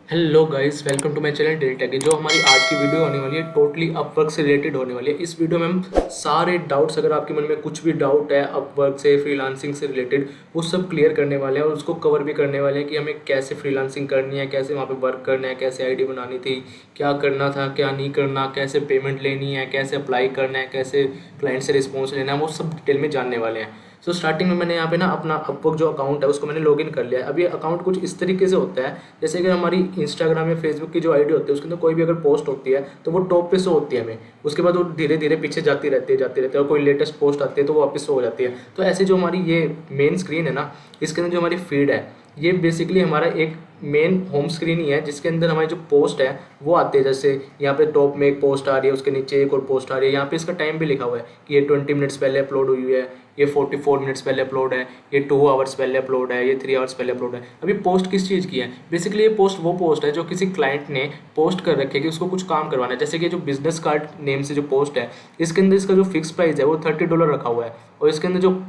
Hello guys, welcome to my channel Delta की। जो हमारी आज की वीडियो होने वाली है टोटली अपवर्क से रिलेटेड होने वाली है। इस वीडियो में हम सारे डाउट्स, अगर आपके मन में कुछ भी डाउट है अपवर्क से, फ्रीलांसिंग से रिलेटेड, वो सब क्लियर करने वाले हैं और उसको कवर भी करने वाले हैं कि हमें कैसे फ्रीलांसिंग करनी है, कैसे वहाँ पे वर्क करना है, कैसे आईडी बनानी थी, क्या करना था, क्या नहीं करना, कैसे पेमेंट लेनी है, कैसे अप्लाई करना है, कैसे क्लाइंट से रिस्पॉन्स लेना है, वो सब डिटेल में जानने वाले हैं। सो स्टार्टिंग में मैंने यहाँ पे ना अपना अपवर्क जो अकाउंट है उसको मैंने लॉगिन कर लिया है। अब ये अकाउंट कुछ इस तरीके से होता है जैसे कि हमारी इंस्टाग्राम या फेसबुक की जो आईडी होती है उसके अंदर कोई भी अगर पोस्ट होती है तो वो टॉप पे शो होती है हमें, उसके बाद वो धीरे धीरे पीछे जाती रहती है और कोई लेटेस्ट पोस्ट आती है तो वो वापस शो हो जाती है। तो ऐसे जो हमारी ये मेन स्क्रीन है ना, इसके अंदर जो हमारी फीड है, ये बेसिकली हमारा एक मेन होम स्क्रीन ही है जिसके अंदर हमारी जो पोस्ट है वो आते हैं। जैसे यहाँ पे टॉप में एक पोस्ट आ रही है, उसके नीचे एक और पोस्ट आ रही है, यहाँ पे इसका टाइम भी लिखा हुआ है कि ये 20 मिनट्स पहले अपलोड हुई है, ये 44 मिनट्स पहले अपलोड है, ये 2 आवर्स पहले अपलोड है, ये 3 आवर्स पहले अपलोड है। अभी पोस्ट किस चीज़ की है? बेसिकली ये पोस्ट वो पोस्ट है जो किसी क्लाइंट ने पोस्ट कर रखी है कि उसको कुछ काम करवाना है। जैसे कि जो बिजनेस कार्ड नेम से जो पोस्ट है, इसके अंदर इसका जो फिक्स प्राइस है वो $30 रखा हुआ है और इसके अंदर जो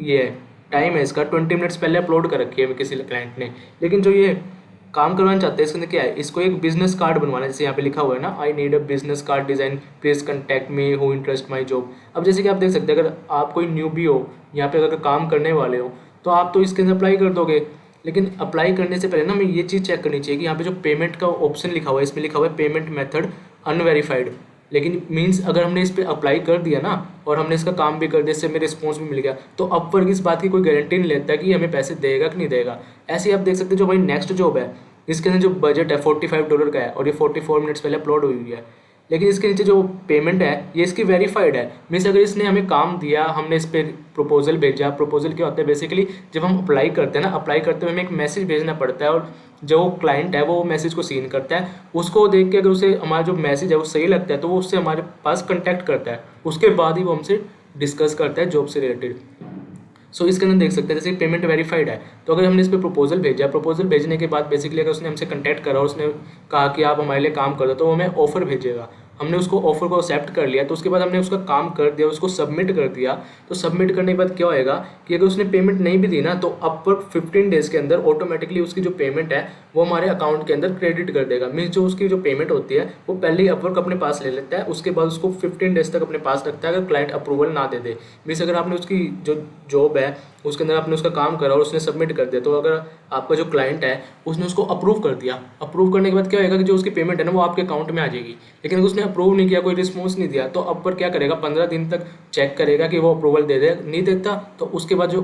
ये टाइम है इसका 20 मिनट्स पहले अपलोड कर रखी है किसी क्लाइंट ने। लेकिन जो ये काम करवाना चाहते हैं इसके अंदर क्या है, इसको एक बिजनेस कार्ड बनवाना है। जैसे यहाँ पे लिखा हुआ है ना, I need a business card design, please contact me who interest my job. अब जैसे कि आप देख सकते हैं, अगर आप कोई न्यूबी हो यहाँ पे, अगर काम करने वाले हो तो आप तो इसके अंदर अप्लाई कर दोगे। लेकिन अप्लाई करने से पहले ना हमें ये चीज़ चेक करनी चाहिए कि यहाँ पे जो पेमेंट का ऑप्शन लिखा हुआ है, इसमें लिखा हुआ है पेमेंट मेथड अनवेरीफाइड। लेकिन मीन्स अगर हमने इस पर अप्लाई कर दिया ना और हमने इसका काम भी कर दिया, इससे हमें रिस्पॉन्स भी मिल गया, तो अपवर्क इस बात की कोई गारंटी नहीं लेता कि हमें पैसे देगा कि नहीं देगा। ऐसे ही आप देख सकते हैं जो हमारी नेक्स्ट जॉब है, इसके अंदर जो बजट है $45 का है और ये 44 मिनट्स पहले अपलोड हुई है। लेकिन इसके नीचे जो पेमेंट है ये इसकी वेरीफाइड है। मीन्स अगर इसने हमें काम दिया, हमने इस पर प्रपोजल भेजा। प्रपोजल क्या होता है? बेसिकली जब हम अप्लाई करते हैं ना, अप्लाई करते हुए हमें एक मैसेज भेजना पड़ता है और जो क्लाइंट है वो मैसेज को सीन करता है। उसको देख के अगर उसे हमारा जो मैसेज है वो सही लगता है तो वो उससे हमारे पास कॉन्टैक्ट करता है, उसके बाद ही वो हमसे डिस्कस करता है जॉब से रिलेटेड। सो इसके अंदर देख सकते हैं जैसे पेमेंट वेरीफाइड है, तो अगर हमने इस पर प्रपोजल भेजा, प्रपोजल भेजने के बाद बेसिकली अगर उसने हमसे कंटेक्ट करा और उसने कहा कि आप हमारे लिए काम कर दो, तो वो हमें ऑफर भेजेगा। हमने उसको ऑफर को एक्सेप्ट कर लिया तो उसके बाद हमने उसका काम कर दिया, उसको सबमिट कर दिया। तो सबमिट करने के बाद क्या होएगा कि अगर उसने पेमेंट नहीं भी दी ना तो अपवर्क 15 डेज़ के अंदर ऑटोमेटिकली उसकी जो पेमेंट है वो हमारे अकाउंट के अंदर क्रेडिट कर देगा। मीन्स जो उसकी जो पेमेंट होती है वो पहले ही अपवर्क अपने पास ले लेता है, उसके बाद उसको 15 डेज तक अपने पास रखता है अगर क्लाइंट अप्रूवल ना दे दे। मीन्स अगर आपने उसकी जो जॉब है उसके अंदर आपने उसका काम करा और उसने सबमिट कर दिया, तो अगर आपका जो क्लाइंट है उसने उसको अप्रूव कर दिया, अप्रूव करने के बाद क्या होगा कि जो उसकी पेमेंट है ना वो आपके अकाउंट में आ जाएगी। लेकिन अगर उसने अप्रूव नहीं किया, कोई रिस्पॉन्स नहीं दिया, तो अब पर क्या करेगा, 15 दिन तक चेक करेगा कि वो अप्रूवल दे दे। नहीं देता तो उसके बाद जो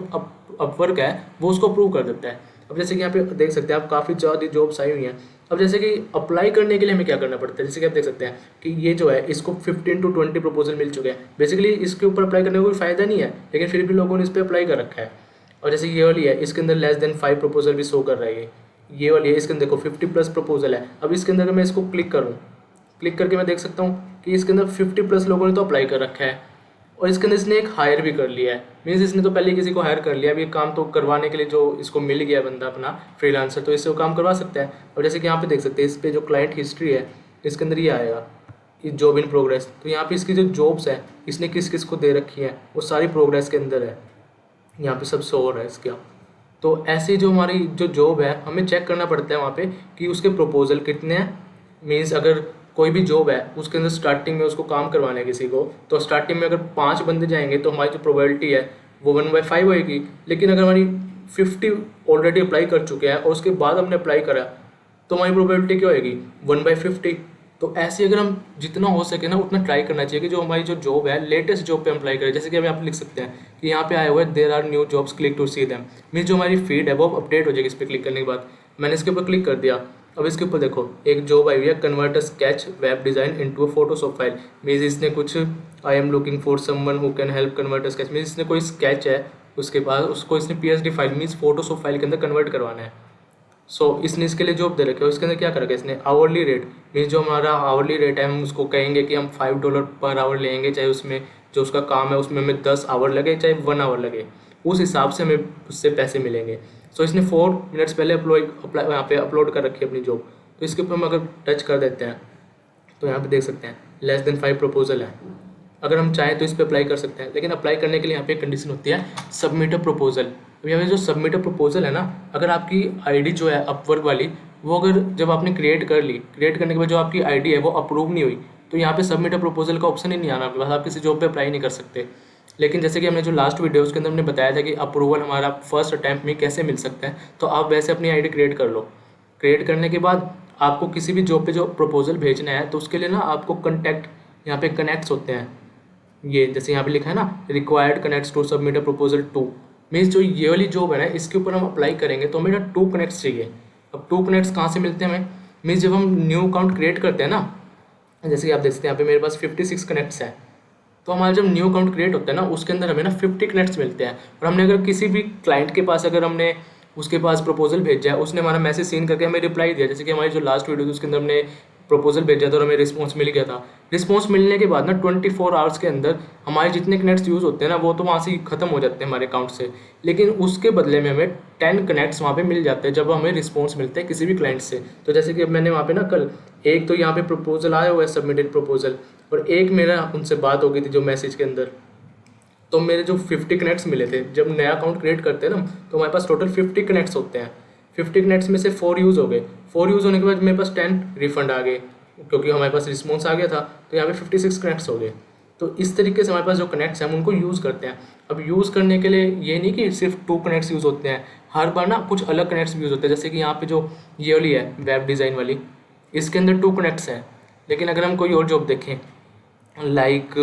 अपवर्क है वो उसको अप्रूव कर देता है। अब जैसे कि यहाँ पे देख सकते हैं आप, काफ़ी ज़्यादा जॉब्स आई हुई हैं। अब जैसे कि अप्लाई करने के लिए हमें क्या करना पड़ता है, जैसे कि आप देख सकते हैं कि ये जो है इसको 15 to 20 प्रपोजल मिल चुके हैं। बेसिकली इसके ऊपर अप्लाई करने का कोई फ़ायदा नहीं है, लेकिन फिर भी लोगों ने इस पर अप्लाई कर रखा है। और जैसे ये वाली है, इसके अंदर लेस देन 5 प्रपोजल भी शो कर रहा है। ये वाली है, इसके अंदर देखो 50+ प्रपोजल है। अब इसके अंदर अगर मैं इसको क्लिक करूँ, क्लिक करके मैं देख सकता हूँ कि इसके अंदर 50+ लोगों ने तो अप्लाई कर रखा है और इसके अंदर इसने एक हायर भी कर लिया है। मीन्स इसने तो पहले किसी को हायर कर लिया, अभी काम तो करवाने के लिए जो इसको मिल गया बंदा अपना फ्रीलांसर, तो इससे वो काम करवा सकता है। और जैसे कि यहाँ पे देख सकते हैं इस पर जो क्लाइंट हिस्ट्री है इसके अंदर ये आएगा, ये जॉब इन प्रोग्रेस। तो यहाँ पे इसकी जो जॉब्स है इसने किस किस को दे रखी है वो सारी प्रोग्रेस के अंदर है, यहाँ पे सब शो हो रहा है इसका। तो ऐसी जो हमारी जो जॉब है हमें चेक करना पड़ता है वहाँ पे कि उसके प्रपोजल कितने हैं। मीन्स अगर कोई भी जॉब है उसके अंदर स्टार्टिंग में उसको काम करवाना है किसी को, तो स्टार्टिंग में अगर 5 बंदे जाएंगे तो हमारी जो प्रोबेबिलिटी है वो 1/5 होएगी। लेकिन अगर हमारी 50 ऑलरेडी अप्लाई कर चुके हैं और उसके बाद हमने अप्लाई करा तो हमारी प्रोबेबिलिटी क्या होएगी, 1/50। तो ऐसे अगर हम जितना हो सके ना उतना ट्राई करना चाहिए कि जो हमारी जो जॉब है लेटेस्ट जॉब पे हम अप्लाई करें। जैसे कि हम यहाँ पे लिख सकते हैं कि यहाँ पे आए हुए there are new jobs, click to see them. Means जो हमारी फीड है वो अपडेट हो जाएगी इस पर क्लिक करने के बाद। मैंने इसके ऊपर क्लिक कर दिया, अब इसके ऊपर देखो एक जॉब आई हुई है, convert a sketch web design into a Photoshop file. Means इसने कुछ I am looking for someone who can help convert a sketch. Means इसने कोई स्केच है उसके बाद उसको इसने PSD file means Photoshop file के अंदर कन्वर्ट करवाना है। इसने इसके लिए जॉब दे रखे हो, इसके अंदर क्या कर रखा है इसने, आवरली रेट। मीन्स जो हमारा आवरली रेट है हम उसको कहेंगे कि हम $5 पर आवर लेंगे, चाहे उसमें जो उसका काम है उसमें हमें 10 आवर लगे चाहे 1 आवर लगे, उस हिसाब से हमें उससे पैसे मिलेंगे। इसने 4 मिनट्स पहले अप्लाई यहाँ पे अपलोड कर रखी है अपनी जॉब। तो इसके ऊपर हम अगर टच कर देते हैं तो यहाँ पे देख सकते हैं लेस देन 5 प्रपोजल है। अगर हम चाहें तो इस पर अप्लाई कर सकते हैं, लेकिन अप्लाई करने के लिए यहाँ पे कंडीशन होती है सबमिट अ प्रपोजल। अब यहाँ पे जो सबमिट अ प्रपोजल है ना, अगर आपकी आईडी जो है अपवर्क वाली, वो अगर जब आपने क्रिएट कर ली, क्रिएट करने के बाद जो आपकी आईडी है वो अप्रूव नहीं हुई, तो यहाँ पे सबमिट अ प्रपोजल का ऑप्शन ही नहीं आना आपके पास, आप किसी जॉब पे अप्लाई नहीं कर सकते। लेकिन जैसे कि हमने जो लास्ट वीडियो उसके अंदर हमने बताया था कि अप्रूवल हमारा फर्स्ट अटैम्प्ट में कैसे मिल सकता है, तो आप वैसे अपनी आईडी क्रिएट कर लो। क्रिएट करने के बाद आपको किसी भी जॉब पे जो प्रपोजल भेजना है, तो उसके लिए ना आपको कनेक्ट, यहाँ पे कनेक्ट्स होते हैं, ये जैसे यहाँ पे लिखा है ना, required connects to submit a proposal to. Means जो ये वाली जॉब है ना, इसके ऊपर हम अप्लाई करेंगे तो हमें ना 2 कनेक्ट्स चाहिए। अब 2 कनेक्ट्स कहाँ से मिलते हैं हमें? मीन्स जब हम न्यू अकाउंट क्रिएट करते हैं ना, जैसे कि आप देख सकते हैं यहाँ पे मेरे पास 56 कनेक्ट्स हैं, तो हमारा जब न्यू अकाउंट क्रिएट होता है ना, उसके अंदर हमें ना 50 कनेक्ट्स मिलते हैं। और हमने अगर किसी भी क्लाइंट के पास, अगर हमने उसके पास प्रपोजल भेजा है, उसने हमारा मैसेज सीन करके हमें रिप्लाई दिया, जैसे कि हमारी जो लास्ट वीडियो थी उसके अंदर हमने प्रपोजल भेजा था और हमें रिस्पॉन्स मिल गया था। रिस्पॉन्स मिलने के बाद ना 24 आवर्स के अंदर हमारे जितने कनेक्ट्स यूज़ होते हैं ना, वो तो वहाँ से ही खत्म हो जाते हैं हमारे अकाउंट से, लेकिन उसके बदले में हमें 10 कनेक्ट्स वहाँ पे मिल जाते हैं जब हमें रिस्पॉन्स मिलते हैं किसी भी क्लाइंट से। तो जैसे कि अब मैंने वहाँ पे ना कल एक तो यहाँ पे प्रपोजल आया हुआ है, सबमिटेड प्रपोजल, और एक मेरा उनसे बात हो गई थी जो मैसेज के अंदर, तो मेरे जो 50 कनेक्ट्स मिले थे। जब नया अकाउंट क्रिएट करते हैं ना, तो हमारे पास टोटल 50 कनेक्ट्स होते हैं। 50 कनेक्ट्स में से 4 यूज़ हो गए। 4 यूज़ होने के बाद मेरे पास 10 रिफंड आ गए, क्योंकि हमारे पास रिस्पॉन्स आ गया था, तो यहाँ पे 56 कनेक्ट्स हो गए। तो इस तरीके से हमारे पास जो कनेक्ट्स हैं हम उनको यूज़ करते हैं। अब यूज़ करने के लिए ये नहीं कि सिर्फ 2 कनेक्ट्स यूज़ होते हैं, हर बार ना कुछ अलग कनेक्ट्स यूज़ होते हैं। जैसे कि यहाँ पे जो ये वाली है वेब डिज़ाइन वाली, इसके अंदर 2 कनेक्ट्स हैं। लेकिन अगर हम कोई और जॉब देखें, लाइक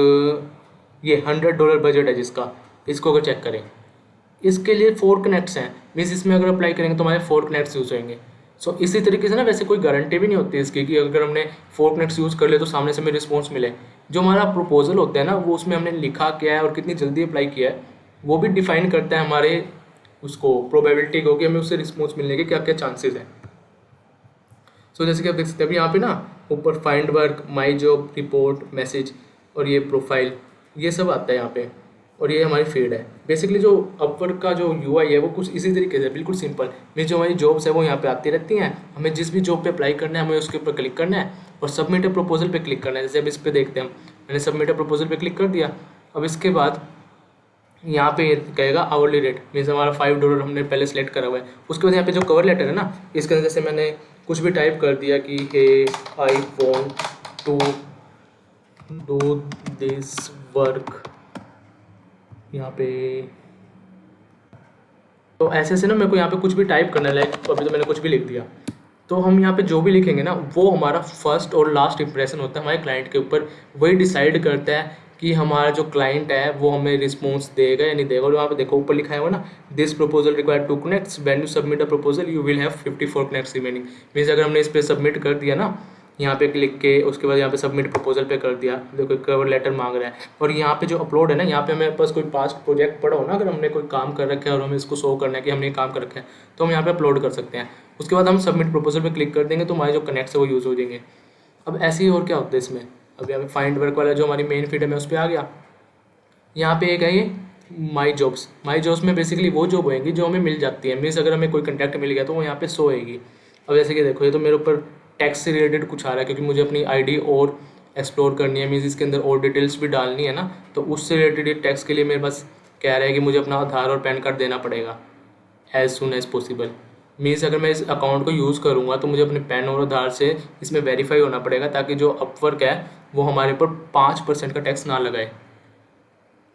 ये $100 बजट है जिसका, इसको अगर चेक करें, इसके लिए 4 कनेक्ट्स हैं। मीन्स इसमें अगर अप्लाई करेंगे तो हमारे 4 कनेक्ट्स यूज़ होंगे। सो इसी तरीके से ना, वैसे कोई गारंटी भी नहीं होती इसकी कि अगर हमने 4 कनेक्ट्स यूज़ कर ले तो सामने से हमें रिस्पॉन्स मिले। जो हमारा प्रपोजल होता है ना, वो उसमें हमने लिखा क्या है और कितनी जल्दी अप्लाई किया है, वो भी डिफाइन करता है हमारे उसको प्रोबेबिलिटी को, कि हमें उससे रिस्पॉन्स मिलने के क्या क्या चांसेस हैं। सो जैसे कि आप देख सकते हैं अभी यहाँ पे ना ऊपर find work, my job, report, message और ये प्रोफाइल, ये सब आता है यहाँ पे, और ये हमारी फीड है। बेसिकली जो अपवर्क का जो यूआई है वो कुछ इसी तरीके से, बिल्कुल सिंपल। मीन जो हमारी जॉब्स है वो यहाँ पे आती रहती हैं, हमें जिस भी जॉब पे अप्लाई करना है हमें उसके ऊपर क्लिक करना है और सबमिट अ प्रपोजल पे क्लिक करना है। जैसे अब इस पर देखते हैं, मैंने सबमिट अ प्रपोजल पे क्लिक कर दिया। अब इसके बाद यहाँ पे कहेगा आवरली रेट, मीन्स हमारा $5 हमने पहले सेलेक्ट करा हुआ है। उसके बाद यहाँ पे जो कवर लेटर है ना, इसके अंदर जैसे मैंने कुछ भी टाइप कर दिया कि hey I want to do this work, यहाँ पे तो ऐसे से ना मेरे को यहाँ पे कुछ भी टाइप करना है, लाइक अभी तो मैंने कुछ भी लिख दिया। तो हम यहाँ पे जो भी लिखेंगे ना, वो हमारा फर्स्ट और लास्ट इंप्रेशन होता है हमारे क्लाइंट के ऊपर। वही डिसाइड करता है कि हमारा जो क्लाइंट है वो हमें रिस्पॉन्स देगा या नहीं देगा। और वहाँ पे देखो ऊपर लिखा है वो ना, this proposal require 2 connects, when you submit a proposal you will have 54 connects remaining. Means अगर हमने इस पर सबमिट कर दिया ना, यहाँ पे क्लिक के उसके बाद यहाँ पे सबमिट प्रपोजल पे कर दिया, देखो कवर लेटर मांग रहा है। और यहाँ पे जो अपलोड है ना, यहाँ पे हमेरे पास कोई पास्ट प्रोजेक्ट पड़ा हो ना, अगर हमने कोई काम कर रखा है और हमें इसको शो करना है कि हमने काम कर रखा है, तो हम यहाँ पे अपलोड कर सकते हैं। उसके बाद हम सबमिट प्रपोजल पे क्लिक कर देंगे तो हमारे जो कनेक्ट्स है वो यूज़ हो जाएंगे। अब ऐसे ही और क्या होता है इसमें, अब यहाँ पे फाइंड वर्क वाला जो हमारी मेन फीड है मैं उस पर आ गया। यहाँ पे एक है ये माई जॉब्स। माई जॉब्स में बेसिकली वो जॉब होएंगी जो हमें मिल जाती है। मीन्स अगर हमें कोई कंटैक्ट मिल गया तो वो यहाँ पे शो होएगी। अब जैसे कि देखो, ये तो मेरे ऊपर टैक्स से रिलेटेड कुछ आ रहा है, क्योंकि मुझे अपनी आईडी और एक्सप्लोर करनी है। मीन्स इसके अंदर और डिटेल्स भी डालनी है ना, तो उससे रिलेटेड ये टैक्स के लिए मेरे पास कह रहा है कि मुझे अपना आधार और पैन कार्ड देना पड़ेगा as soon as possible. Means अगर मैं इस अकाउंट को यूज़ करूँगा तो मुझे अपने पैन और आधार से इसमें वेरीफाई होना पड़ेगा, ताकि जो अपवर्क है वो हमारे ऊपर 5% का टैक्स ना लगाए।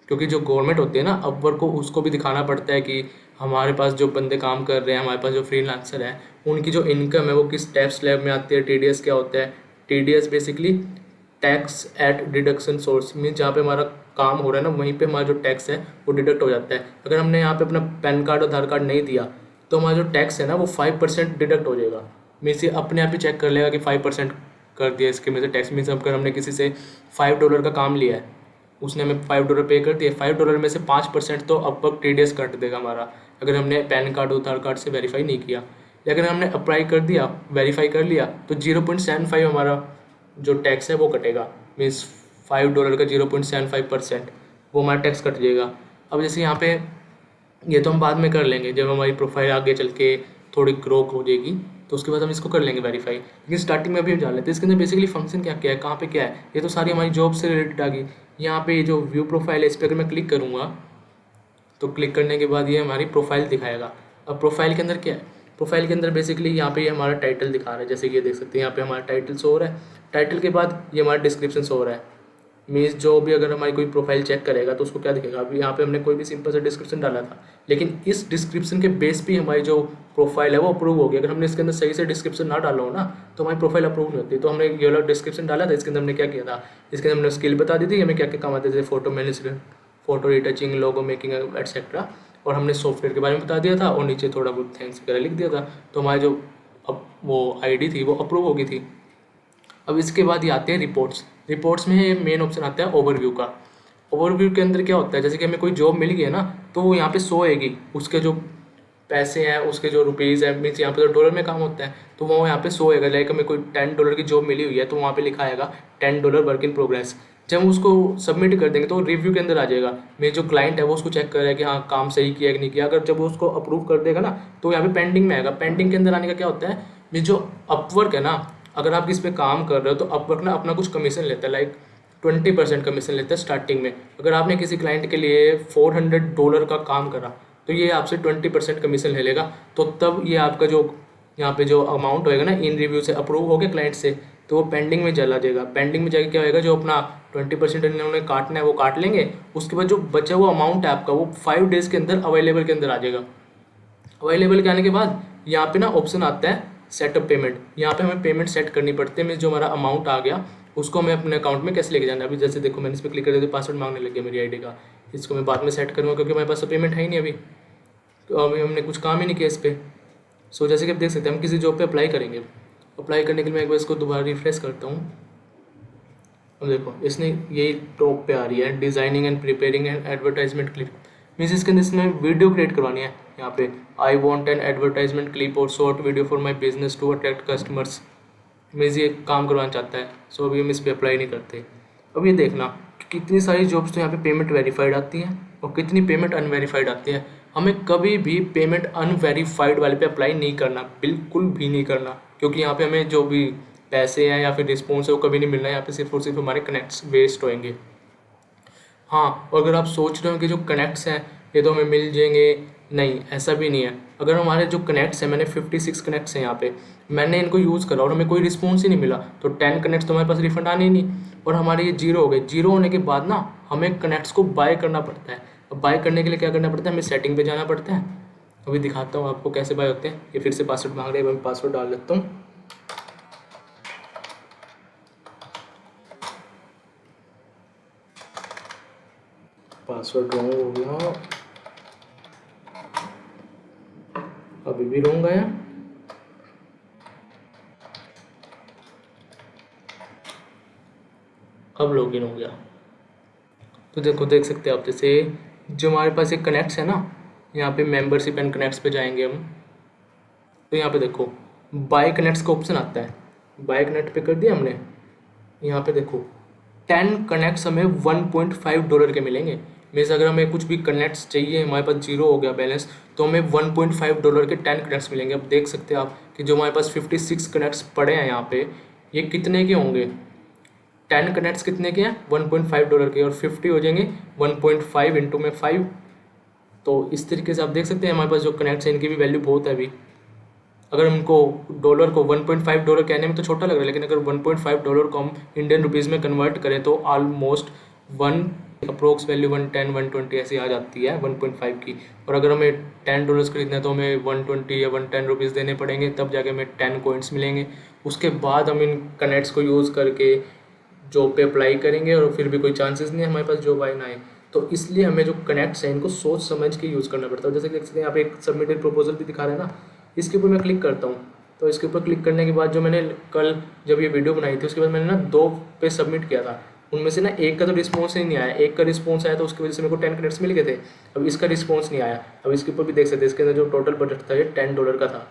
क्योंकि जो गवर्नमेंट होती है ना, अपवर्क को उसको भी दिखाना पड़ता है कि हमारे पास जो बंदे काम कर रहे हैं, हमारे पास जो फ्रीलांसर है, उनकी जो इनकम है वो किस टैक्स स्लैब में आती है। टीडीएस क्या होता है? TDS basically tax at deduction source, mean जहाँ पे हमारा काम हो रहा है ना, वहीं पे हमारा जो टैक्स है वो डिडक्ट हो जाता है। अगर हमने यहाँ पे अपना पैन कार्ड आधार कार्ड नहीं दिया तो हमारा जो टैक्स है ना वो 5% डिडक्ट हो जाएगा। मीन्स ये अपने आप ही चेक कर लेगा कि 5% कर दिया इसके में से टैक्स। मीन्स अगर हमने किसी से $5 का काम लिया है, उसने हमें $5 पे कर दिए, $5 में से 5% तो अपवर्क टीडीएस कट देगा हमारा, अगर हमने पैन कार्ड आधार कार्ड से वेरीफाई नहीं किया। लेकिन हमने अप्लाई कर दिया, वेरीफाई कर लिया, तो 0.75 हमारा जो टैक्स है वो कटेगा। मीन्स $5 का 0.75% वो हमारा टैक्स कट जाएगा। अब जैसे यहाँ पे ये तो हम बाद में कर लेंगे, जब हमारी प्रोफाइल आगे चल के थोड़ी ग्रो हो जाएगी तो उसके बाद हम इसको कर लेंगे वेरीफाई। लेकिन स्टार्टिंग में अभी हम जान लेते हैं इसके अंदर बेसिकली फंक्शन क्या क्या है, कहाँ पे क्या है। ये तो सारी हमारी जॉब से रिलेटेड आ गई। यहाँ पे जो व्यू प्रोफाइल है इस पर अगर मैं क्लिक करूँगा तो क्लिक करने के बाद ये हमारी प्रोफाइल दिखाएगा। अब प्रोफाइल के अंदर क्या है, प्रोफाइल के अंदर बेसिकली यहाँ पे ये हमारा टाइटल दिखा रहा है, जैसे कि ये देख सकते हैं यहाँ पे हमारा टाइटल शो हो रहा है। टाइटल के बाद ये हमारा डिस्क्रिप्शन शो हो रहा है। मीन्स जो भी अगर हमारी कोई प्रोफाइल चेक करेगा तो उसको क्या दिखेगा, अभी यहाँ पे हमने कोई भी सिंपल सा डिस्क्रिप्शन डाला था, लेकिन इस डिस्क्रिप्शन के बेस पे हमारी जो प्रोफाइल है वो अप्रूव होगी। अगर हमने इसके अंदर सही से डिस्क्रिप्शन ना डाला हो ना तो हमारी प्रोफाइल अप्रूव नहीं होती। तो हमने ये वाला डिस्क्रिप्शन डाला था, इसके अंदर हमने क्या किया था, इसके अंदर हमने स्किल बता दी थी हमें क्या क्या काम आते थे, फोटो मैनेजमेंट, फोटो रिटचिंग, लोगो मेकिंग एटसेट्रा, और हमने सॉफ्टवेयर के बारे में बता दिया था और नीचे थोड़ा बहुत थैंक्स वगैरह लिख दिया था। तो हमारी जो अब वो आईडी थी वो अप्रूव हो गई थी। अब इसके बाद ये आते हैं रिपोर्ट्स। रिपोर्ट्स में मेन ऑप्शन आता है ओवरव्यू का। ओवरव्यू के अंदर क्या होता है, जैसे कि हमें कोई जॉब मिल गई है ना तो वो यहाँ पे शो होएगी, उसके जो पैसे हैं, उसके जो रुपीज़ है, मीन्स यहाँ पे तो डॉलर में काम होता है, तो वो यहाँ पे शो होएगा। लाइक हमें कोई $10 की जॉब मिली हुई है तो वहाँ पे लिखा आएगा $10 वर्क इन प्रोग्रेस। जब हम उसको सबमिट कर देंगे तो रिव्यू के अंदर आ जाएगा। मेरे जो क्लाइंट है वो उसको चेक कर रहा है कि हाँ काम सही किया कि नहीं किया। अगर जब वो उसको अप्रूव कर देगा ना तो यहाँ पे पेंडिंग में आएगा। पेंडिंग के अंदर आने का क्या होता है, मेरे जो अपवर्क है ना, अगर आप इस पर काम कर रहे हो तो अपवर्क ना अपना कुछ कमीशन लेता है, लाइक 20% कमीशन लेता है स्टार्टिंग में। अगर आपने किसी क्लाइंट के लिए $400 का काम करा तो ये आपसे 20% कमीशन ले लेगा। तो तब ये आपका जो यहाँ पे जो अमाउंट होएगा ना इन रिव्यू से अप्रूव हो गया क्लाइंट से, तो वो पेंडिंग में चला जाएगा। पेंडिंग में जाके क्या होएगा, जो अपना 20% इन्होंने काटना है वो काट लेंगे। उसके बाद जो बचा हुआ अमाउंट है आपका वो 5 डेज़ के अंदर अवेलेबल के अंदर आ जाएगा। अवेलेबल के आने के बाद यहाँ पे ना ऑप्शन आता है सेटअप पेमेंट। यहाँ पे हमें पेमेंट सेट करनी पड़ती है। मीन्स जो हमारा अमाउंट आ गया उसको हमें अपने अकाउंट में कैसे लेके जाना है। अभी जैसे देखो मैंने इस पर क्लिक कर दिया तो पासवर्ड मांगने लग गया मेरी आईडी का। इसको मैं बाद में सेट करूँगा क्योंकि हमारे पास तो पेमेंट है ही नहीं अभी, तो अभी हमने कुछ काम ही नहीं किया इस पर। सो जैसे कि आप देख सकते हैं हम किसी जॉब पे अप्लाई करेंगे। अप्लाई करने के लिए मैं एक बार इसको दोबारा रिफ्रेश करता हूँ। अब देखो इसने यही टॉप पे आ रही है, designing and preparing and advertisement clip. Means इसके अंदर इसमें वीडियो क्रिएट करवानी है। यहाँ पे I want an advertisement clip और short video for my business to attract customers. Means ये काम करवाना चाहता है। सो अभी हम इस पर अप्लाई नहीं करते। अब ये देखना कि कितनी सारी जॉब्स तो यहाँ पे पेमेंट वेरीफाइड आती हैं और कितनी पेमेंट अनवेरीफाइड आती है। हमें कभी भी पेमेंट अनवेरीफाइड वाले पे अप्लाई नहीं करना, बिल्कुल भी नहीं करना, क्योंकि यहाँ पे हमें जो भी पैसे हैं या फिर रिस्पॉन्स है वो कभी नहीं मिलना है। यहाँ पे सिर्फ और सिर्फ हमारे कनेक्ट्स वेस्ट होएंगे। हाँ, और अगर आप सोच रहे हो कि जो कनेक्ट्स हैं ये तो हमें मिल जाएंगे, नहीं ऐसा भी नहीं है। अगर हमारे जो कनेक्ट्स हैं, मैंने 56 कनेक्ट्स हैं यहाँ पे, मैंने इनको यूज़ करा और हमें कोई रिस्पॉन्स ही नहीं मिला तो 10 कनेक्ट्स तो हमारे पास रिफंड आने ही नहीं, और हमारे ये जीरो हो गए। जीरो होने के बाद ना हमें कनेक्ट्स को बाय करना पड़ता है। अब बाय करने के लिए क्या करना पड़ता है, हमें सेटिंग पे जाना पड़ता है। अभी दिखाता हूँ आपको कैसे बाय होते हैं। ये फिर से पासवर्ड मांग रहे हैं, मैं पासवर्ड डाल देता हूँ। पासवर्ड रॉन्ग हो गया, अभी भी रॉन्ग आया। अब लॉगिन हो गया। तो देखो देख सकते हैं आप, जैसे जो हमारे पास एक कनेक्ट्स है ना, यहाँ पे मेंबरशिप एंड कनेक्ट्स पे जाएंगे हम, तो यहाँ पे देखो बाय कनेक्ट्स का ऑप्शन आता है। बाय कनेक्ट पे कर दिया हमने। यहाँ पे देखो 10 कनेक्ट्स हमें $1.5 के मिलेंगे। मीन्स अगर हमें कुछ भी कनेक्ट्स चाहिए, हमारे पास जीरो हो गया बैलेंस, तो हमें $1.5 के 10 कनेक्ट्स मिलेंगे। अब देख सकते हैं आप कि जो हमारे पास 56 कनेक्ट्स पड़े हैं यहाँ पे, ये कितने के होंगे। 10 कनेक्ट्स कितने के हैं, $1.5 के, और 50 हो जाएंगे 1.5 इंटू में 5। तो इस तरीके से आप देख सकते हैं हमारे पास जो कनेक्ट्स हैं इनकी भी वैल्यू बहुत है अभी। अगर हमको डॉलर को $1.5 कहने में तो छोटा लग रहा है, लेकिन अगर $1.5 को हम इंडियन रुपीज़ में कन्वर्ट करें तो ऑलमोस्ट अप्रोक्स वैल्यू 110 120 ऐसी आ जाती है 1.5 की। और अगर हमें $10 खरीदना है तो हमें 120 या 110 रुपीज़ देने पड़ेंगे, तब जाके हमें 10 कॉइन्स मिलेंगे। उसके बाद हम इन कनेक्ट्स को यूज़ करके जॉब पे अप्लाई करेंगे और फिर भी कोई चांसेस नहीं है हमारे पास जॉब आए ना आए। तो इसलिए हमें जो कनेक्ट्स हैं इनको सोच समझ के यूज़ करना पड़ता है। जैसे देख सकते हैं यहाँ पे एक सबमिटेड प्रपोजल भी दिखा रहा है ना, इसके ऊपर मैं क्लिक करता हूँ। तो इसके ऊपर क्लिक करने के बाद जो मैंने कल जब ये वीडियो बनाई थी उसके बाद मैंने ना 2 पे सबमिट किया था, उनमें से ना एक का तो रिस्पॉन्स ही नहीं आया। एक का रिस्पॉन्स आया तो उसकी वजह से मेरे को 10 क्रेडिट्स मिल गए थे। अब इसका रिस्पॉन्स नहीं आया। अब इसके ऊपर भी देख सकते हैं, इसके अंदर जो टोटल बजट था ये $10 का था।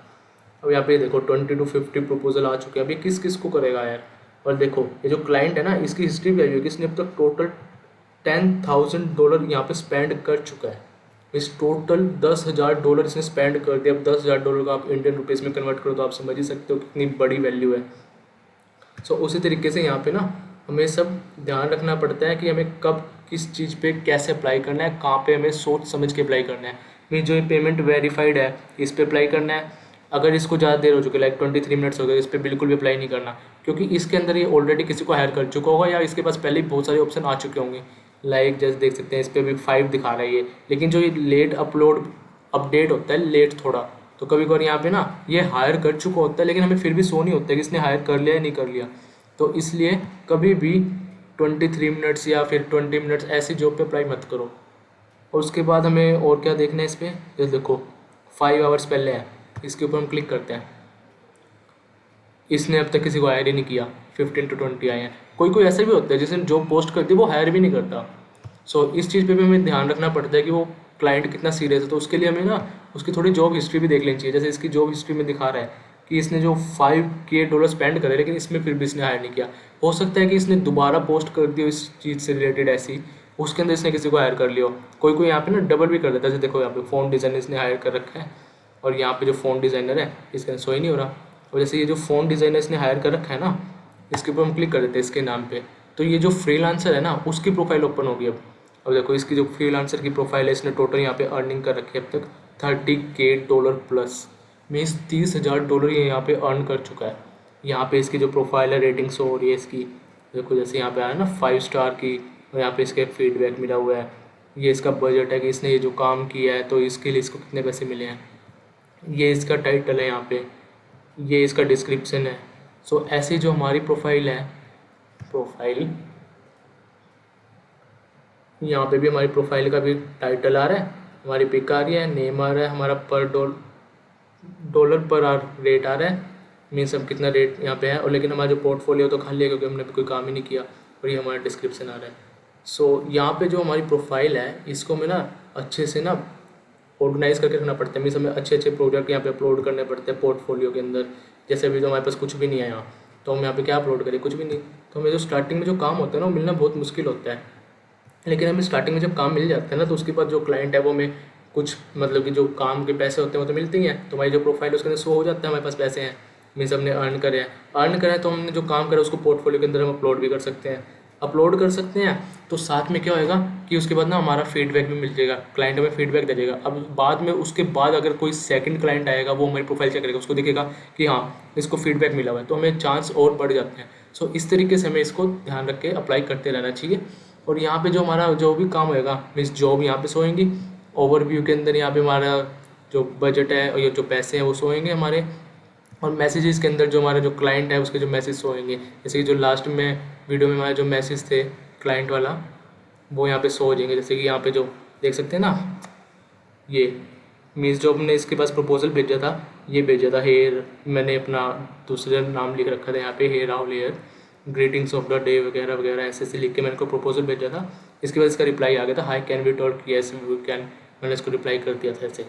अब यहाँ पे देखो 20 to 50 प्रपोजल आ चुके हैं। अब ये किस किस को करेगा यार। और देखो ये जो क्लाइंट है ना, इसकी हिस्ट्री भी आई हुई है कि इसने अब तक टोटल $10,000 यहाँ पे स्पेंड कर चुका है। इस टोटल $10,000 इसने स्पेंड कर दिया। अब $10,000 का आप इंडियन रुपीज़ में कन्वर्ट करो तो आप समझ ही सकते हो कितनी बड़ी वैल्यू है। सो उसी तरीके से यहाँ पे ना हमें सब ध्यान रखना पड़ता है कि हमें कब किस चीज़ पे कैसे अप्लाई करना है, कहाँ पे हमें सोच समझ के अप्लाई करना है। मीन जो ये पेमेंट वेरीफाइड है इस पे अप्लाई करना है। अगर इसको ज़्यादा देर हो चुकी है, लाइक 23 मिनट्स हो गए, इस पर बिल्कुल भी अप्लाई नहीं करना, क्योंकि इसके अंदर ये ऑलरेडी किसी को हायर कर चुका होगा या इसके पास पहले ही बहुत सारे ऑप्शन आ चुके होंगे। लाइक जैसे देख सकते हैं इस पर भी 5 दिखा रहा है ये, लेकिन जो ये लेट अपलोड अपडेट होता है लेट थोड़ा, तो कभी कभार यहाँ पे ना ये हायर कर चुका होता है लेकिन हमें फिर भी शो नहीं होता है कि इसने हायर कर लिया या नहीं कर लिया। तो इसलिए कभी भी 23 मिनट्स या फिर 20 मिनट्स ऐसी जॉब पे अप्लाई मत करो। और उसके बाद हमें और क्या देखना है इस पर, जैसे देखो 5 आवर्स पहले है, इसके ऊपर हम क्लिक करते हैं। इसने अब तक किसी को हायर ही नहीं किया, 15 to 20 आए हैं। कोई कोई ऐसे भी होता है जिसने जॉब पोस्ट करती है वो हायर भी नहीं करता। सो इस चीज़ पे भी हमें ध्यान रखना पड़ता है कि वो क्लाइंट कितना सीरियस है। तो उसके लिए हमें ना उसकी थोड़ी जॉब हिस्ट्री भी देख लेनी चाहिए। जैसे इसकी जॉब हिस्ट्री में दिखा रहा है कि इसने जो $5K स्पेंड करे लेकिन इसमें फिर भी इसने हायर नहीं किया। हो सकता है कि इसने दोबारा पोस्ट कर दी हो इस चीज़ से रिलेटेड ऐसी, उसके अंदर इसने किसी को हायर कर लिया हो। कोई कोई यहाँ पे ना डबल भी कर देता है। जैसे देखो यहाँ पे फ़ोन डिज़ाइनर इसने हायर कर रखा है और यहाँ पे जो फ़ोन डिज़ाइनर है इसके अंदर शो ही नहीं हो रहा। और जैसे ये जो फ़ोन डिज़ाइनर इसने हायर कर रखा है ना, इसके ऊपर हम क्लिक कर देते हैं इसके नाम पे, तो ये जो फ्रीलांसर है ना उसकी प्रोफाइल ओपन होगी अब देखो इसकी जो फ्रीलांसर की प्रोफाइल है इसने टोटल यहाँ पे अर्निंग कर रखी है अब तक $30K प्लस, मीन्स $30,000 ये यहाँ पे अर्न कर चुका है। यहाँ पे इसकी जो प्रोफाइल है रेटिंग शो हो रही है इसकी, देखो जैसे यहाँ पे आया ना 5 स्टार की, और यहाँ पे इसके फीडबैक मिला हुआ है। ये इसका बजट है कि इसने ये जो काम किया है तो इसके लिए इसको कितने पैसे मिले हैं। ये इसका टाइटल है यहाँ पे, ये इसका डिस्क्रिप्शन है। सो ऐसी जो हमारी प्रोफाइल है, प्रोफाइल यहाँ पे भी हमारी प्रोफाइल का भी टाइटल आ रहा है, हमारी पिक आ रही है, नेम आ रहा है, हमारा पर डॉलर पर आवर रेट आ रहा है, मीन्स अब कितना रेट यहाँ पे है। और लेकिन हमारा जो पोर्टफोलियो तो खाली है क्योंकि हमने कोई काम ही नहीं किया, और ये हमारा डिस्क्रिप्शन आ रहा है। सो यहाँ पे जो हमारी प्रोफाइल है इसको हमें ना अच्छे से ना ऑर्गेनाइज करके रखना पड़ता है। मीन्स हमें अच्छे अच्छे प्रोजेक्ट यहाँ पे अपलोड करने पड़ते हैं पोर्टफोलियो के अंदर। जैसे अभी तो हमारे पास कुछ भी नहीं है यहाँ, तो हम यहाँ पे क्या अपलोड करें, कुछ भी नहीं। तो हमें जो स्टार्टिंग में जो काम होता है ना वो मिलना बहुत मुश्किल होता है, लेकिन हमें स्टार्टिंग में जब काम मिल जाता है ना तो उसके बाद जो क्लाइंट है वो हमें कुछ मतलब कि जो काम के पैसे होते हैं वो तो मिलते ही हैं। तो हमारी जो प्रोफाइल है उसके अंदर शो हो जाता है हमारे पास पैसे हैं, मीन्स हमने अर्न करा है तो हमने जो काम करा उसको पोर्टफोलियो के अंदर हम अपलोड भी कर सकते हैं। तो साथ में क्या होएगा कि उसके बाद ना हमारा फीडबैक भी मिल जाएगा, क्लाइंट हमें फीडबैक दे देगा। अब बाद में उसके बाद अगर कोई सेकंड क्लाइंट आएगा वो हमारी प्रोफाइल चेक करेगा, उसको दिखेगा कि हाँ इसको फीडबैक मिला हुआ है, तो हमें चांस और बढ़ जाते हैं। सो इस तरीके से हमें इसको ध्यान रख के अप्लाई करते रहना चाहिए। और यहाँ पे जो हमारा जो भी काम होएगा मीन्स जॉब यहाँ पे सोएंगी, ओवरव्यू के अंदर यहाँ पे हमारा जो बजट है और ये जो पैसे हैं वो सोएंगे हमारे, और मैसेजेस के अंदर जो हमारा जो क्लाइंट है उसके जो मैसेज होंगे। जैसे कि जो लास्ट में वीडियो में हमारे जो मैसेज थे क्लाइंट वाला वो यहाँ पे शो हो जाएंगे। जैसे कि यहाँ पे जो देख सकते हैं ना, ये मीन्स जो हमने इसके पास प्रपोजल भेजा था, ये भेजा था हेयर, मैंने अपना दूसरा नाम लिख रखा था यहाँ पे here Rahul here, greetings of the day वगैरह वगैरह ऐसे ऐसे लिख के मैंने को प्रपोजल भेजा था। इसके बाद इसका रिप्लाई आ गया था hi can we talk, yes we can, मैंने इसको रिप्लाई कर दिया था ऐसे।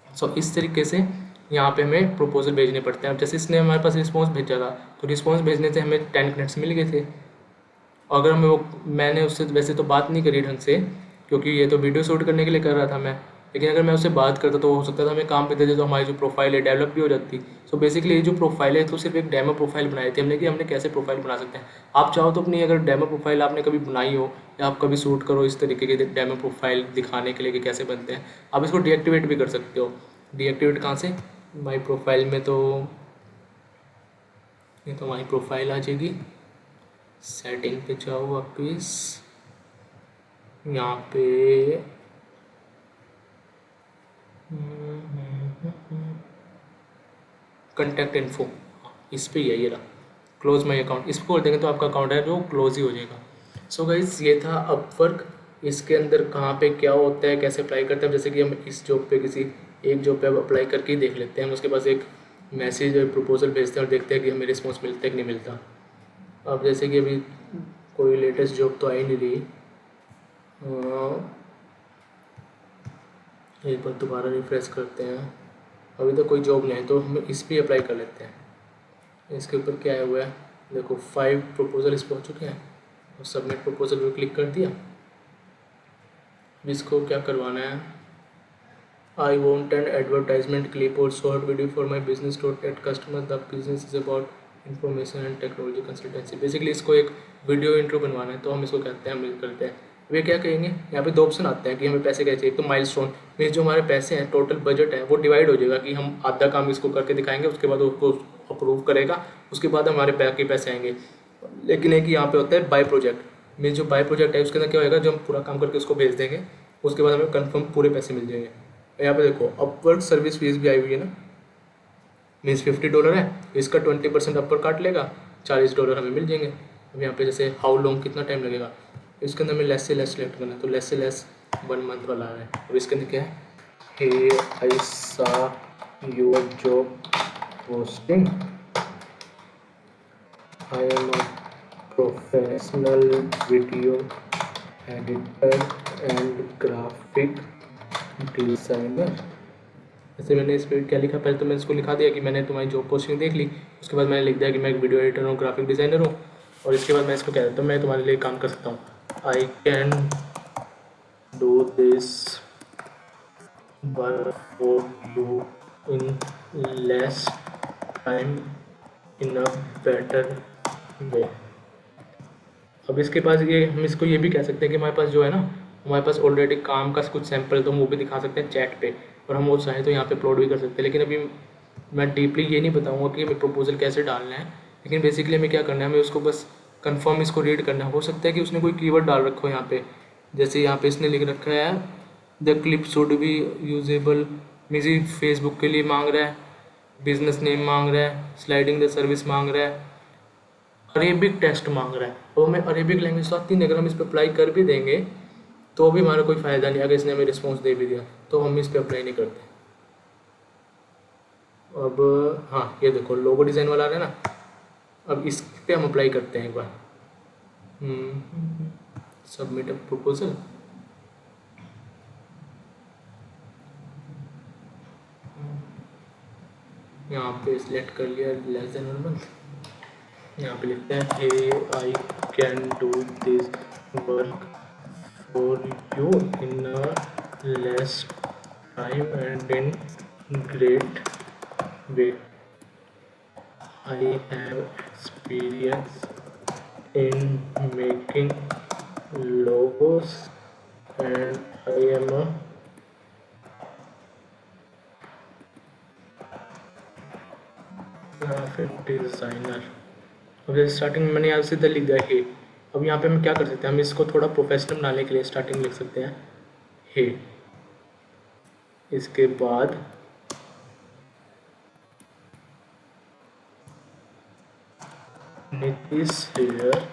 सो इस तरीके से यहाँ पे हमें प्रपोजल भेजने पड़ते हैं। अब जैसे इसने हमारे पास रिस्पॉन्स भेजा था तो रिस्पॉन्स भेजने से हमें 10 मिनट्स मिल गए थे। और अगर हमें वो, मैंने उससे वैसे तो बात नहीं करी ढंग से क्योंकि ये तो वीडियो शूट करने के लिए कर रहा था मैं, लेकिन अगर मैं उससे बात करता तो हो सकता था हमें काम पे दे दे तो हमारी जो प्रोफाइल है डेवलप भी हो जाती। सो बेसिकली ये जो प्रोफाइल है तो सिर्फ एक डेमो प्रोफाइल बनाई थी हमने कि हमने कैसे प्रोफाइल बना सकते हैं। आप चाहो तो अपनी अगर डेमो प्रोफाइल आपने कभी बनाई हो या आप कभी शूट करो इस तरीके के डेमो प्रोफाइल दिखाने के लिए कि कैसे बनते हैं, आप इसको डीएक्टिवेट भी कर सकते हो। डीएक्टिवेट कहाँ से, माई प्रोफाइल में, तो ये तो हमारी प्रोफाइल आ जाएगी, सेटिंग पे जाओ वापिस, यहाँ पे कॉन्टैक्ट इन्फो, इस पे ही है ये रहा, क्लोज माई अकाउंट, इसको कर देंगे तो आपका अकाउंट है जो क्लोज ही हो जाएगा। सो गाइस ये था अपवर्क, इसके अंदर कहाँ पे क्या होता है, कैसे अप्लाई करते हैं। जैसे कि हम इस जॉब पे किसी एक जॉब पे अप्लाई करके ही देख लेते हैं, हम उसके पास एक मैसेज और प्रपोजल भेजते हैं और देखते हैं कि हमें रिस्पॉन्स मिलता है कि नहीं मिलता। अब जैसे कि अभी कोई लेटेस्ट जॉब तो आई नहीं रही, एक बार दोबारा रिफ्रेश करते हैं, अभी तो कोई जॉब नहीं है तो हम इस पर अप्लाई कर लेते हैं। इसके ऊपर क्या आया हुआ है देखो, 5 प्रपोजल इस पर हो चुके हैं और सबमिट प्रपोजल पर क्लिक कर दिया। इसको क्या करवाना है, I want an advertisement clip or short video for my business to attract customers. The business is about information and technology consultancy. Basically इसको एक वीडियो इंट्रो बनवाना है, तो हम इसको कहते हैं, हम करते हैं। वे क्या कहेंगे, यहाँ पे दो ऑप्शन आते हैं कि हमें पैसे कैसे। एक तो माइलस्टोन में जो हमारे पैसे हैं, टोटल बजट है, वो डिवाइड हो जाएगा कि हम आधा काम इसको करके दिखाएंगे, उसके बाद उसको अप्रूव करेगा, उसके बाद हमारे बाकी पैसे आएंगे। लेकिन एक यहाँ पे होता है बाय प्रोजेक्ट में, जो बाय प्रोजेक्ट है उसके अंदर क्या होएगा, जो हम पूरा काम करके उसको भेज देंगे, उसके बाद हमें कंफर्म पूरे पैसे मिल जाएंगे। यहाँ पे देखो अपवर्क सर्विस फीस भी आई हुई है ना, मीन्स $50 है, इसका 20% अपर काट लेगा, $40 हमें मिल जाएंगे। अब यहाँ पे जैसे हाउ लॉन्ग, कितना टाइम लगेगा, इसके अंदर हमें लेस से लेस सेलेक्ट करना है, तो लेस से लेस 1 मंथ वाला आ रहा है। अब इसके अंदर क्या है, हे आई सा your job posting, I am a professional video editor and graphic designer. जैसे मैंने इस पर क्या लिखा, पहले तो मैंने इसको लिखा दिया कि मैंने तुम्हारी जॉब पोस्टिंग देख ली, उसके बाद मैंने लिख दिया कि मैं एक वीडियो एडिटर हूँ, ग्राफिक डिज़ाइनर हूँ, और इसके बाद मैं इसको कह देता हूँ मैं तुम्हारे लिए काम कर सकता हूँ। आई can do this work for you in less time in a better way. अब इसके पास ये, हम इसको ये भी कह सकते हैं कि हमारे पास जो है ना, हमारे पास ऑलरेडी काम का कुछ सैंपल, तो हम वो भी दिखा सकते हैं चैट पे, और हम वो चाहें तो यहाँ पे अपलोड भी कर सकते हैं। लेकिन अभी मैं डीपली ये नहीं बताऊँगा कि हमें प्रपोजल कैसे डालना है, लेकिन बेसिकली हमें क्या करना है, हमें उसको बस कन्फर्म इसको रीड करना है। हो सकता है कि उसने कोई कीवर्ड डाल रखो यहाँ पे, जैसे यहाँ पे इसने लिख रखा है the clip should be usable, मीजी Facebook के लिए मांग रहा है, बिजनेस नेम मांग रहा है, स्लाइडिंग द सर्विस मांग रहा है, अरेबिक टेस्ट मांग रहा है। और हमें अरेबिक लैंग्वेज तो आती नहीं, अगर हम इस पर अप्लाई कर भी देंगे तो भी हमारा कोई फ़ायदा नहीं, अगर इसने हमें रिस्पॉन्स दे भी दिया तो हम इस पर अप्लाई नहीं करते। अब हाँ, ये देखो लोगो डिज़ाइन वाला आ रहा है ना, अब इस पे हम अप्लाई करते हैं एक बार। सबमिट अ प्रपोजल, यहाँ पे सिलेक्ट कर लिया लेस देन 1 मंथ, यहाँ पे लिखते हैं hey I can do this work for you in less time and in great way, I have experience in making logos and I am a graphic designer. अब जैसे starting में मैंने यहाँ सीधा लिख दिया हे। अब यहाँ पे हम क्या कर सकते हैं, हम इसको थोड़ा प्रोफेशनल बनाने के लिए स्टार्टिंग लिख सकते हैं हे, इसके बाद नीतीश हेयर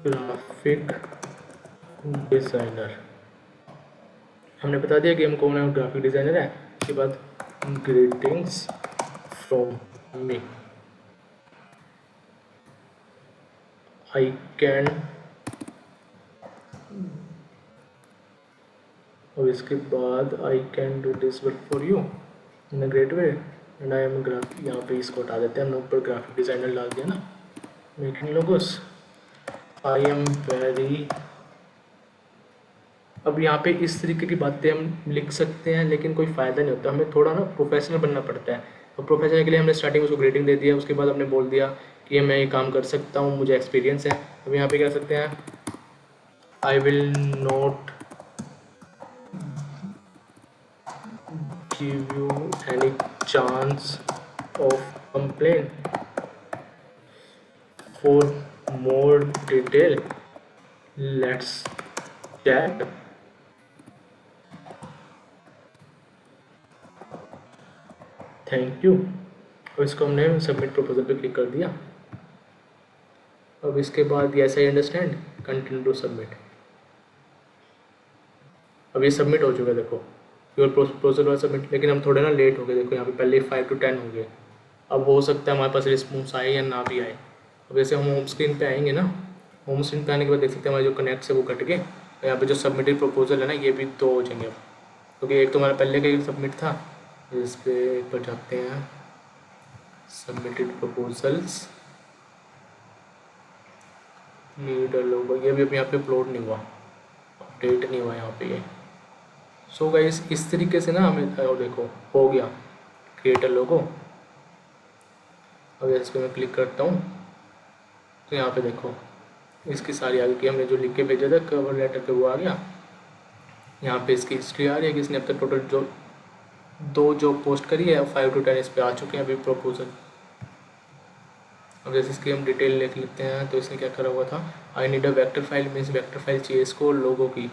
ग्राफिक डिज़ाइनर, हमने बता दिया कि हम कौन है, ग्राफिक डिज़ाइनर है। उसके बाद greetings from me, I can, और इसके बाद आई can do this work for you in a great way and I am graphic, यहाँ पे इसको हटा देते हैं, हमने ऊपर ग्राफिक डिज़ाइनर डाल दिया ना, making logos, I am very. अब यहाँ पे इस तरीके की बातें हम लिख सकते हैं, लेकिन कोई फ़ायदा नहीं होता, हमें थोड़ा ना प्रोफेशनल बनना पड़ता है। तो प्रोफेशनल के लिए हमने स्टार्टिंग में उसको ग्रेडिंग दे दिया, उसके बाद हमने बोल दिया कि मैं ये काम कर सकता हूँ, मुझे एक्सपीरियंस है। अब यहाँ पे क्या सकते हैं, I will not give you any chance of complain, for more detail let's chat, thank you. और इसको हमने सबमिट प्रपोजल पे क्लिक कर दिया। अब इसके बाद yes I understand, continue to submit. अब ये सबमिट हो चुका है, देखो योर प्रपोजल वाज सबमिट, लेकिन हम थोड़े ना लेट हो गए, देखो यहाँ पे पहले 5 to 10 हो गए। अब हो सकता है हमारे पास रिस्पॉन्स आए या ना भी आए। अब जैसे हम होम स्क्रीन पे आएंगे ना, होम स्क्रीन पे आने के बाद देख सकते हैं हमारे जो कनेक्ट है वो कट गए, और यहाँ पे जो सबमिटेड प्रपोजल है ना, ये भी 2 हो जाएंगे अब, क्योंकि एक तो हमारा पहले का ही सबमिट था। इस पर जाते हैं, सबमिटेड प्रपोजल्स, नीड अ लोगो, ये भी अभी यहाँ पे अपलोड नहीं हुआ, अपडेट नहीं हुआ यहाँ पे ये। सो गाइस इस तरीके से ना हमें देखो हो गया क्रिएटर लोगो। अब इस पर मैं क्लिक करता हूँ तो यहाँ पे देखो इसकी सारी आगे की हमने जो लिख के भेजा था कवर लेटर पे वो आ गया। यहाँ पे इसकी हिस्ट्री आ रही है कि इसने अब तक टोटल जो 2 जॉब पोस्ट करी है, 5 to 10 इस पे आ चुके हैं अभी प्रपोजल। अब जैसे इसकी हम डिटेल लिख लेते हैं तो इसने क्या करा हुआ था, I need a vector file, means vector file चाहिए इसको लोगों की,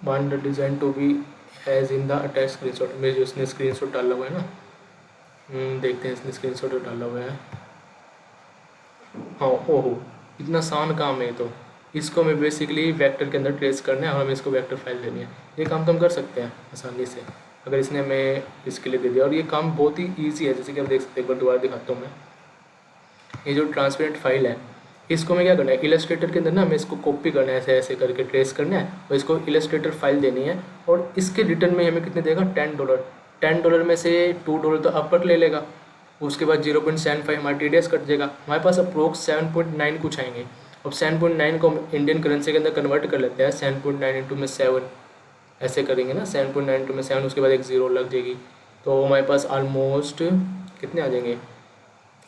want the design to be as in the attach screenshot में जो इसने स्क्रीनशॉट डाला हुआ है ना। देखते हैं इसने स्क्रीनशॉट डाला हुआ है। हाँ ओहो इतना आसान काम है। तो इसको हमें बेसिकली वेक्टर के अंदर ट्रेस करना है और हमें इसको वेक्टर फाइल देनी है। ये काम तो हम कर सकते हैं आसानी से अगर इसने हमें इसके लिए दे दिया, और ये काम बहुत ही ईजी है। जैसे कि आप देख सकते हैं, एक बार दोबारा दिखाता हूँ मैं। ये जो ट्रांसपेरेंट फाइल है इसको हमें क्या करना है, इलस्ट्रेटर के अंदर ना हमें इसको कॉपी करना है, ऐसे ऐसे करके ट्रेस करना है और इसको इलस्ट्रेटर फाइल देनी है। और इसके रिटर्न में हमें कितने देगा, $10 में से $2 तो अपवर्क ले लेगा। उसके बाद 0.75 हमारा TDS कट जाएगा। हमारे पास अप्रोक्स 7.9 कुछ आएंगे। अब 7.9 को हम इंडियन करेंसी के अंदर कन्वर्ट कर लेते हैं। 7.9 इंटू में 7 ऐसे करेंगे ना, 7.9 इंटू में 7, उसके बाद एक ज़ीरो लग जाएगी। तो हमारे पास ऑलमोस्ट कितने आ जाएंगे,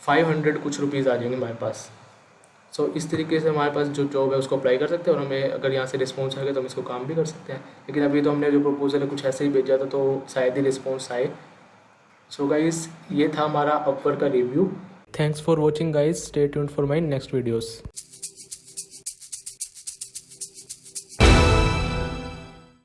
500 कुछ रुपीज़ आ जाएंगे हमारे पास। सो इस तरीके से हमारे पास जो जॉब है उसको अप्लाई कर सकते हैं और हमें अगर यहाँ से रिस्पॉन्स आएगा तो हम इसको काम भी कर सकते हैं। लेकिन अभी तो हमने जो प्रपोजल है कुछ ऐसे ही भेजा था तो शायद ही रिस्पॉन्स आए। सो गाइस ये था हमारा अपवर्क का review. Thanks for watching guys, stay tuned for my next videos.